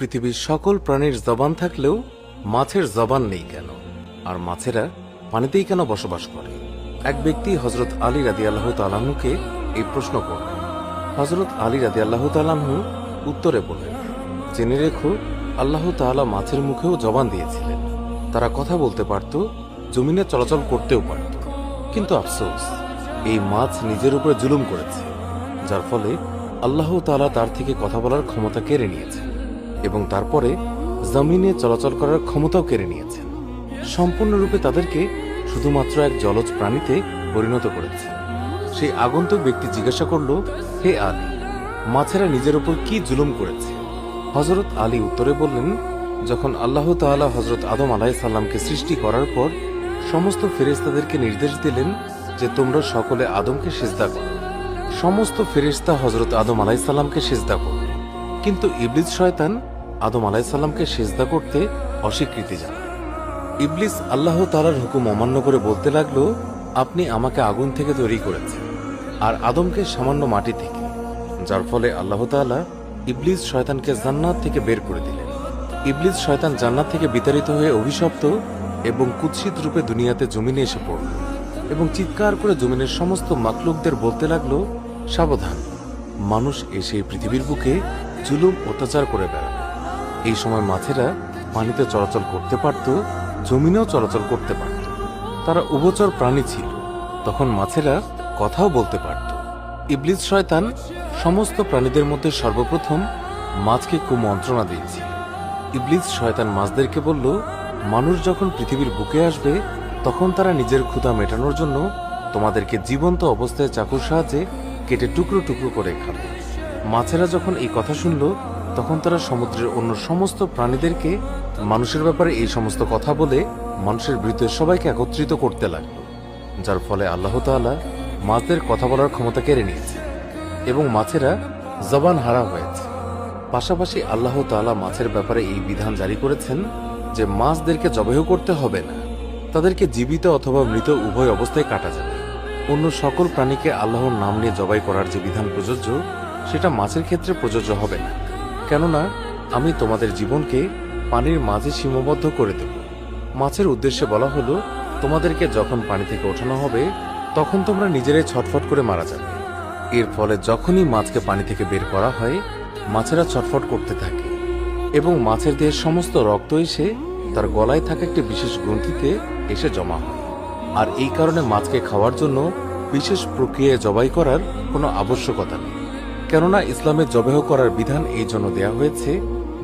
পৃথিবীর সকল প্রাণীর জবান থাকলেও মাছের জবান নেই কেন, আর মাছেরা পানিতেই কেন বসবাস করে? এক ব্যক্তি হজরত আলী রাদিয়াল্লাহু তাআলাকে এই প্রশ্ন করলেন। হজরত আলী রাদিয়াল্লাহু তাআলা উত্তরে বললেন, জেনে রেখো, আল্লাহ তাআলা মাছের মুখেও জবান দিয়েছিলেন। তারা কথা বলতে পারত, জমিনে চলাচল করতেও পারত, কিন্তু আফসোস, এই মাছ নিজের উপরে জুলুম করেছে, যার ফলে আল্লাহ তাআলা তার থেকে কথা বলার ক্ষমতা কেড়ে নিয়েছেন এবং তারপরে জমিনে চলাচল করার ক্ষমতাও কেড়ে নিয়েছেন। সম্পূর্ণরূপে তাদেরকে শুধুমাত্র এক জলজ প্রাণীতে পরিণত করেছে। সেই আগন্তুক ব্যক্তি জিজ্ঞাসা করল, হে আলী, মাছেরা নিজের উপর কি জুলুম করেছে? হজরত আলী উত্তরে বললেন, যখন আল্লাহ তাআলা হজরত আদম আলাইহিস সালামকে সৃষ্টি করার পর সমস্ত ফেরেশতাদেরকে নির্দেশ দিলেন যে তোমরা সকলে আদমকে সিজদা করো। সমস্ত ফেরেশতা হজরত আদম আলাইহিস সালামকে সিজদা করল, কিন্তু ইবলিস শয়তান আদম আলাইহিস সালামকে সিজদা করতে অস্বীকৃতি জানায়। ইবলিস আল্লাহ তাআলার হুকুম অমান্য করে বলতে লাগলো, আপনি আমাকে আগুন থেকে তৈরি করেছেন আর আদমকে সামান্য মাটি থেকে, যার ফলে আল্লাহ তাআলা ইবলিস শয়তানকে জান্নাত থেকে বের করে দিলেন। ইবলিস শয়তান জান্নাত থেকে বিতাড়িত হয়ে অভিশপ্ত এবং কুৎসিত রূপে দুনিয়াতে জমিনে এসে পড়ল এবং চিৎকার করে জমিনের সমস্ত মাখলুকদের বলতে লাগলো, সাবধান, মানুষ এসে পৃথিবীর বুকে জুলুম অত্যাচার করে বেড়াবে। এই সময় মাছেরা পানিতে চলাচল করতে পারত, জমিনেও চলাচল করতে পারত। তারা উভচর প্রাণী ছিল, তখন মাছেরা কথাও বলতে পারত। ইবলিস শয়তান সমস্ত প্রাণীদের মধ্যে সর্বপ্রথম মাছকে কুমন্ত্রণা দিয়েছিল। ইবলিস শয়তান মাছদেরকে বলল, মানুষ যখন পৃথিবীর বুকে আসবে তখন তারা নিজের ক্ষুধা মেটানোর জন্য তোমাদেরকে জীবন্ত অবস্থায় চাকুর সাহায্যে কেটে টুকরো টুকরো করে খাবে। মাছেরা যখন এই কথা শুনল তখন তারা সমুদ্রের অন্য সমস্ত প্রাণীদেরকে মানুষের ব্যাপারে এই সমস্ত কথা বলে মানুষের বিরুদ্ধে সবাইকে একত্রিত করতে লাগলো, যার ফলে আল্লাহ তাআলা মাছদের কথা বলার ক্ষমতা কেড়ে নিয়েছে এবং মাছেরা জবান হারা হয়েছে। পাশাপাশি আল্লাহ তাআলা মাছের ব্যাপারে এই বিধান জারি করেছেন যে মাছদেরকে জবাই করতে হবে না, তাদেরকে জীবিত অথবা মৃত উভয় অবস্থায় কাটা যাবে। অন্য সকল প্রাণীকে আল্লাহর নাম নিয়ে জবাই করার যে বিধান প্রযোজ্য সেটা মাছের ক্ষেত্রে প্রযোজ্য হবে না, কেননা আমি তোমাদের জীবনকে পানির মাঝে সীমাবদ্ধ করে দেব। মাছের উদ্দেশ্যে বলা হলো, তোমাদেরকে যখন পানি থেকে ওঠানো হবে তখন তোমরা নিজেরাই ছটফট করে মারা যাবে। এর ফলে যখনই মাছকে পানি থেকে বের করা হয় মাছেরা ছটফট করতে থাকে এবং মাছের দেহের সমস্ত রক্ত এসে তার গলায় থাকা একটি বিশেষ গ্রন্থিতে এসে জমা হয়। আর এই কারণে মাছকে খাওয়ার জন্য বিশেষ প্রক্রিয়ায় জবাই করার কোনো আবশ্যকতা নেই, কেননা ইসলামে জবাই করার বিধান এই জন্য দেয়া হয়েছে